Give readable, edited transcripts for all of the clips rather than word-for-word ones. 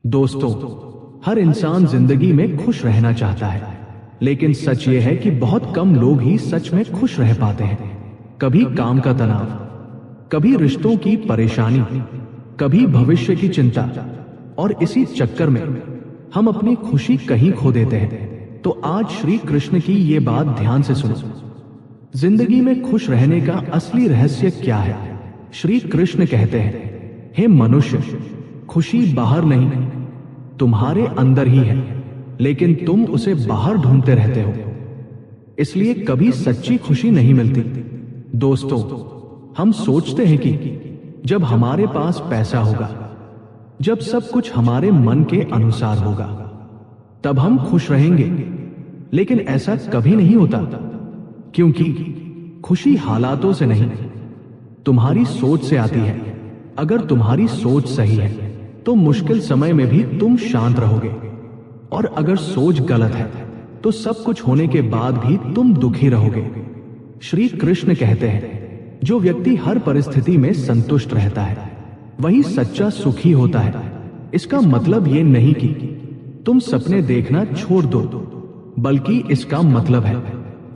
दोस्तों, हर इंसान जिंदगी में खुश रहना चाहता है, लेकिन सच ये है कि बहुत कम लोग ही सच में खुश रह पाते हैं। कभी काम का तनाव, कभी रिश्तों की परेशानी, कभी भविष्य की चिंता, और इसी चक्कर में हम अपनी खुशी कहीं खो देते हैं। तो आज श्री कृष्ण की ये बात ध्यान से सुनो। जिंदगी में खुश रहने का असली रहस्य क्या है? श्री कृष्ण कहते हैं, हे मनुष्य, खुशी बाहर नहीं, तुम्हारे अंदर ही है, लेकिन तुम उसे बाहर ढूंढते रहते हो, इसलिए कभी सच्ची खुशी नहीं मिलती। दोस्तों, हम सोचते हैं कि जब हमारे पास पैसा होगा, जब सब कुछ हमारे मन के अनुसार होगा, तब हम खुश रहेंगे, लेकिन ऐसा कभी नहीं होता, क्योंकि खुशी हालातों से नहीं, तुम्हारी सोच से आती है। अगर तुम्हारी सोच सही है तो मुश्किल समय में भी तुम शांत रहोगे, और अगर सोच गलत है तो सब कुछ होने के बाद भी तुम दुखी रहोगे। श्री कृष्ण कहते हैं, जो व्यक्ति हर परिस्थिति में संतुष्ट रहता है वही सच्चा सुखी होता है। इसका मतलब ये नहीं कि तुम सपने देखना छोड़ दो, बल्कि इसका मतलब है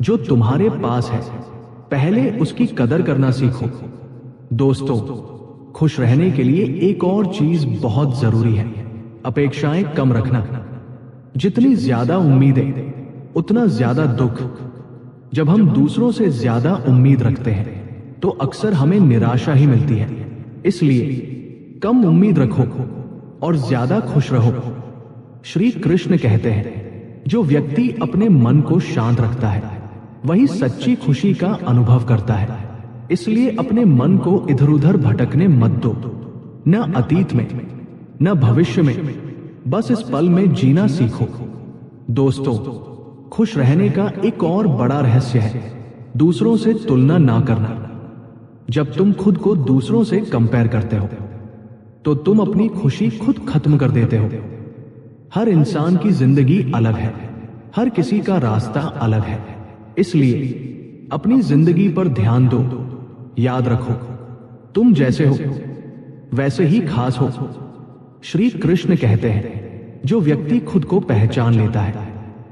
जो तुम्हारे पास है पहले उसकी कदर करना सीखो। दोस्तों, खुश रहने के लिए एक और चीज बहुत जरूरी है, अपेक्षाएं कम रखना। जितनी ज्यादा उम्मीदें उतना ज्यादा दुख। जब हम दूसरों से ज्यादा उम्मीद रखते हैं तो अक्सर हमें निराशा ही मिलती है। इसलिए कम उम्मीद रखो और ज्यादा खुश रहो। श्री कृष्ण कहते हैं, जो व्यक्ति अपने मन को शांत रखता है वही सच्ची खुशी का अनुभव करता है। इसलिए अपने मन को इधर उधर भटकने मत दो, न अतीत में न भविष्य में, बस इस पल में जीना सीखो। दोस्तों, खुश रहने का एक और बड़ा रहस्य है दूसरों से तुलना ना करना। जब तुम खुद को दूसरों से कंपेयर करते हो तो तुम अपनी खुशी खुद खत्म कर देते हो। हर इंसान की जिंदगी अलग है, हर किसी का रास्ता अलग है, इसलिए अपनी जिंदगी पर ध्यान दो। याद रखो, तुम जैसे हो वैसे ही खास हो। श्री कृष्ण कहते हैं, जो व्यक्ति खुद को पहचान लेता है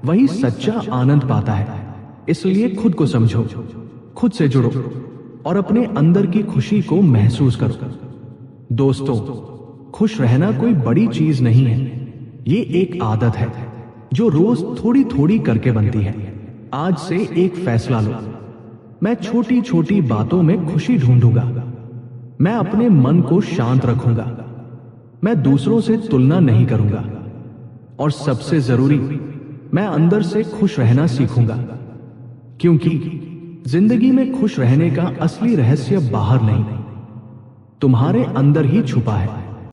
वही सच्चा आनंद पाता है। इसलिए खुद को समझो, खुद से जुड़ो और अपने अंदर की खुशी को महसूस करो। दोस्तों, खुश रहना कोई बड़ी चीज नहीं है, ये एक आदत है जो रोज थोड़ी थोड़ी करके बनती है। आज से एक फैसला लो, मैं छोटी छोटी बातों में खुशी ढूंढूंगा, मैं अपने मन को शांत रखूंगा, मैं दूसरों से तुलना नहीं करूंगा, और सबसे जरूरी, मैं अंदर से खुश रहना सीखूंगा। क्योंकि जिंदगी में खुश रहने का असली रहस्य बाहर नहीं, तुम्हारे अंदर ही छुपा है।